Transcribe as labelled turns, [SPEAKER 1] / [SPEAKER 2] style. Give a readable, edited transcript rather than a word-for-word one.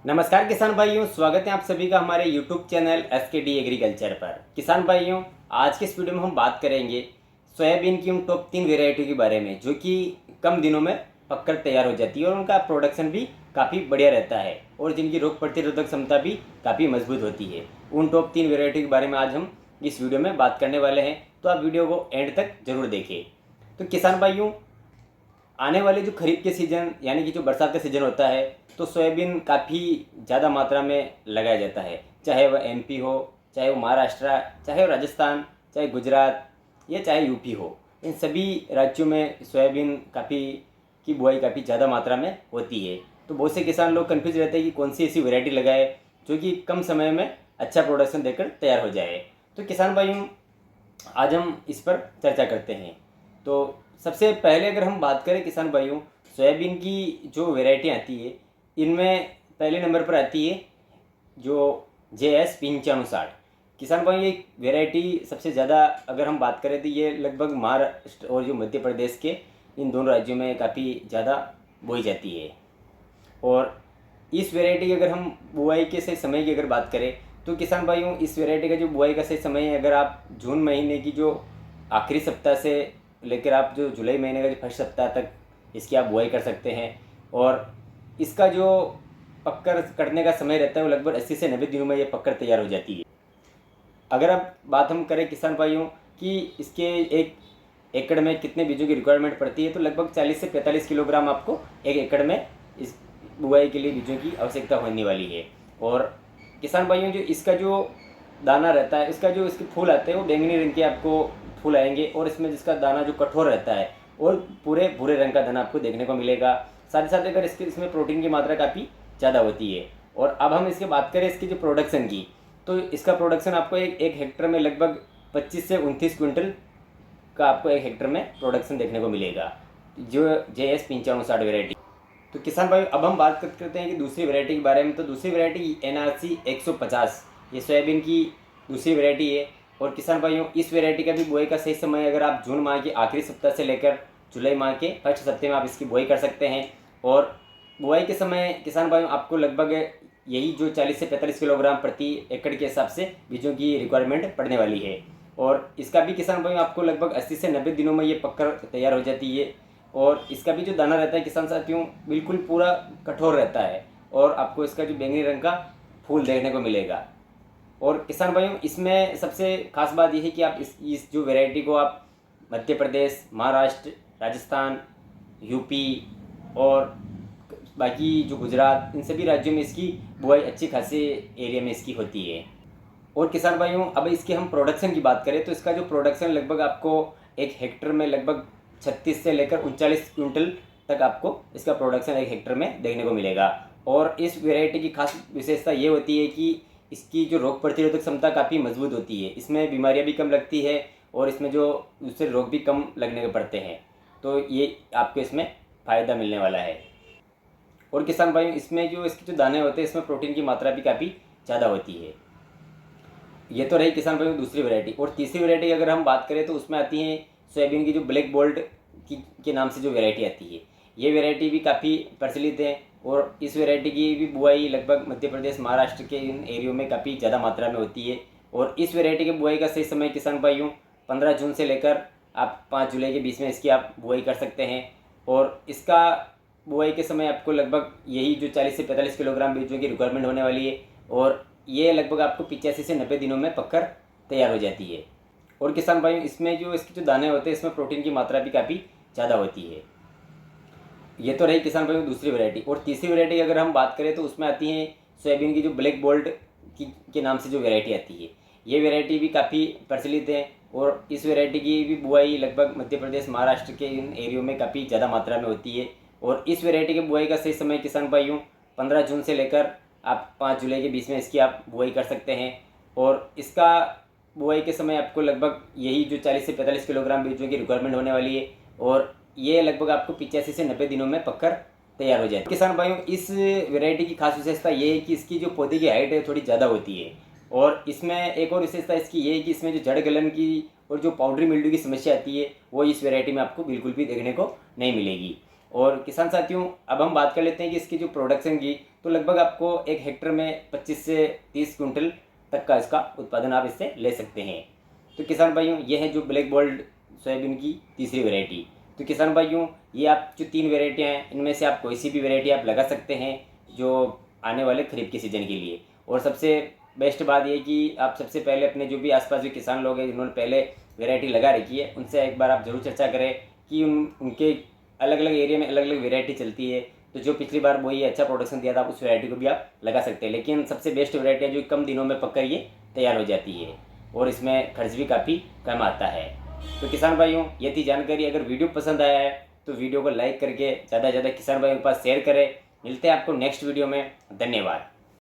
[SPEAKER 1] नमस्कार किसान भाइयों, स्वागत है आप सभी का हमारे YouTube चैनल SKD एग्रीकल्चर पर। किसान भाइयों, आज के इस वीडियो में हम बात करेंगे सोयाबीन की उन टॉप 3 वेराइटी के बारे में जो कि कम दिनों में पककर तैयार हो जाती है और उनका प्रोडक्शन भी काफ़ी बढ़िया रहता है और जिनकी रोग प्रतिरोधक क्षमता भी काफ़ी मजबूत होती है। उन टॉप 3 वेराइटी के बारे में आज हम इस वीडियो में बात करने वाले हैं, तो आप वीडियो को एंड तक जरूर देखें। तो किसान भाइयों, आने वाले जो खरीफ के सीज़न यानी कि जो बरसात का सीज़न होता है, तो सोयाबीन काफ़ी ज़्यादा मात्रा में लगाया जाता है, चाहे वह MP हो, चाहे वो महाराष्ट्र, चाहे वो राजस्थान, चाहे गुजरात या चाहे यूपी हो। इन सभी राज्यों में सोयाबीन की बुआई काफ़ी ज़्यादा मात्रा में होती है। तो बहुत से किसान लोग कन्फ्यूज रहते हैं कि कौन सी ऐसी वैरायटी लगाए जो कि कम समय में अच्छा प्रोडक्शन देकर तैयार हो जाए। तो किसान भाइयों, आज हम इस पर चर्चा करते हैं। तो सबसे पहले अगर हम बात करें किसान भाइयों, सोयाबीन की जो वैरायटी आती है, इनमें पहले नंबर पर आती है जो JS 9560। किसान भाइयों, ये वैरायटी सबसे ज़्यादा अगर हम बात करें तो ये लगभग महाराष्ट्र और जो मध्य प्रदेश के इन दोनों राज्यों में काफ़ी ज़्यादा बोई जाती है। और इस वैरायटी की अगर हम बुआई के सही समय की अगर बात करें तो किसान भाइयों, इस वैरायटी का जो बुआई का सही समय है, अगर आप जून महीने की जो आखिरी सप्ताह से लेकर आप जो जुलाई महीने का जो फर्स्ट सप्ताह तक इसकी आप बुआई कर सकते हैं। और इसका जो पककर कटने का समय रहता है वो लगभग 80 से 90 दिनों में ये पककर तैयार हो जाती है। अगर अब बात हम करें किसान भाइयों कि इसके एक एकड़ में कितने बीजों की रिक्वायरमेंट पड़ती है, तो लगभग 40 से 45 किलोग्राम आपको एक एकड़ में इस बुआई के लिए बीजों की आवश्यकता होने वाली है। और किसान भाइयों, जो इसका जो दाना रहता है, इसका जो इसके फूल आते हैं वो बैंगनी रंग के आपको फूल आएंगे और इसमें जिसका दाना जो कठोर रहता है और पूरे भूरे रंग का दाना आपको देखने को मिलेगा। साथ ही साथ अगर इसमें प्रोटीन की मात्रा काफ़ी ज़्यादा होती है। और अब हम इसकी बात करें इसकी जो प्रोडक्शन की, तो इसका प्रोडक्शन आपको एक हेक्टर में लगभग 25 से 29 क्विंटल का आपको एक हेक्टर में प्रोडक्शन देखने को मिलेगा, जो JS 9560 वेराइटी। तो किसान भाई, अब हम बात करते हैं कि दूसरी वैरायटी के बारे में। तो दूसरी वैरायटी NRC 150, ये सोयाबीन की दूसरी वैरायटी है। और किसान भाइयों, इस वैरायटी का भी बुआई का सही समय अगर आप जून माह के आखिरी सप्ताह से लेकर जुलाई माह के फर्स्ट हफ्ते में आप इसकी बुआई कर सकते हैं। और बुआई के समय किसान भाइयों आपको लगभग यही जो 40 से 45 किलोग्राम प्रति एकड़ के हिसाब से बीजों की रिक्वायरमेंट पड़ने वाली है। और इसका भी किसान भाइयों आपको लगभग 80 से 90 दिनों में ये पककर तैयार हो जाती है। और इसका भी जो दाना रहता है किसान साथियों, बिल्कुल पूरा कठोर रहता है और आपको इसका जो बैंगनी रंग का फूल देखने को मिलेगा। और किसान भाइयों, इसमें सबसे खास बात यह है कि आप इस जो वैरायटी को आप मध्य प्रदेश, महाराष्ट्र, राजस्थान, यूपी और बाकी जो गुजरात, इन सभी राज्यों में इसकी बुआई अच्छी खासी एरिया में इसकी होती है। और किसान भाइयों, अब इसके हम प्रोडक्शन की बात करें तो इसका जो प्रोडक्शन लगभग आपको एक हेक्टर में लगभग 36 से लेकर 39 क्विंटल तक आपको इसका प्रोडक्शन एक हेक्टर में देखने को मिलेगा। और इस वैरायटी की खास विशेषता ये होती है कि इसकी जो रोग प्रतिरोधक क्षमता काफ़ी मजबूत होती है, इसमें बीमारियां भी कम लगती है और इसमें जो दूसरे रोग भी कम लगने के पड़ते हैं। तो ये आपको इसमें फ़ायदा मिलने वाला है। और किसान भाइयों, इसमें जो इसके जो दाने होते हैं इसमें प्रोटीन की मात्रा भी काफ़ी ज़्यादा होती है। ये तो रही किसान भाइयों दूसरी वैरायटी। और तीसरी वैरायटी अगर हम बात करें तो उसमें आती है सोयाबीन की जो ब्लैक गोल्ड के नाम से जो वैरायटी आती है। ये वैरायटी भी काफ़ी प्रचलित है और इस वैरायटी की भी बुआई लगभग मध्य प्रदेश, महाराष्ट्र के इन एरियो में काफ़ी ज़्यादा मात्रा में होती है। और इस वैरायटी की बुआई का सही समय किसान भाइयों 15 जून से लेकर आप 5 जुलाई के बीच में इसकी आप बुआई कर सकते हैं। और इसका बुआई के समय आपको लगभग यही जो 40 से 45 किलोग्राम बीजों की रिक्वायरमेंट होने वाली है और ये लगभग आपको 85 से 90 दिनों में पककर तैयार हो जाती है। और किसान भाइयों, इसमें जो इसके जो दाने होते हैं इसमें प्रोटीन की मात्रा भी काफ़ी ज़्यादा होती है। ये तो रही किसान भाइयों दूसरी वैरायटी। और तीसरी वैरायटी अगर हम बात करें तो उसमें आती है सोयाबीन की जो ब्लैक गोल्ड के नाम से जो वैरायटी आती है। ये वैरायटी भी काफ़ी प्रचलित है और इस वैरायटी की भी बुआई लगभग मध्य प्रदेश, महाराष्ट्र के इन एरियो में काफ़ी ज़्यादा मात्रा में होती है। और इस वैरायटी की बुआई का सही समय किसान भाइयों 15 जून से लेकर आप 5 जुलाई के बीच में इसकी आप बुआई कर सकते हैं। और इसका बुआई के समय आपको लगभग यही जो 40 से 45 किलोग्राम बीजों की रिक्वायरमेंट होने वाली है और ये लगभग आपको 85 से 90 दिनों में पककर तैयार हो जाए। किसान भाइयों, इस वैरायटी की खास विशेषता ये है कि इसकी जो पौधे की हाइट है थोड़ी ज़्यादा होती है। और इसमें एक और विशेषता इसकी ये है कि इसमें जो जड़ गलन की और जो पाउडरी मिल्ड्यू की समस्या आती है वो इस वैरायटी में आपको बिल्कुल भी देखने को नहीं मिलेगी। और किसान साथियों, अब हम बात कर लेते हैं कि इसकी जो प्रोडक्शन की, तो लगभग आपको एक हेक्टर में 25 से 30 क्विंटल तक का इसका उत्पादन आप इससे ले सकते हैं। तो किसान भाइयों, ये है जो ब्लैक गोल्ड सोयाबीन की तीसरी वैरायटी। तो किसान भाइयों, ये आप जो 3 वैरायटियाँ हैं, इनमें से आप कोई सी भी वैरायटी आप लगा सकते हैं जो आने वाले खरीफ के सीज़न के लिए। और सबसे बेस्ट बात ये कि आप सबसे पहले अपने जो भी आसपास जो किसान लोग हैं जिन्होंने पहले वैरायटी लगा रखी है, उनसे एक बार आप ज़रूर चर्चा करें कि उनके अलग अलग एरिया में अलग अलग वैरायटी चलती है। तो जो पिछली बार वही अच्छा प्रोडक्शन दिया था, आप उस वैरायटी को भी आप लगा सकते हैं। लेकिन सबसे बेस्ट वैरायटी है जो कम दिनों में पककर ये तैयार हो जाती है और इसमें खर्च भी काफ़ी कम आता है। तो किसान भाइयों, ये थी जानकारी। अगर वीडियो पसंद आया है तो वीडियो को लाइक करके ज़्यादा से ज़्यादा किसान भाइयों के पास शेयर करें। मिलते हैं आपको नेक्स्ट वीडियो में। धन्यवाद।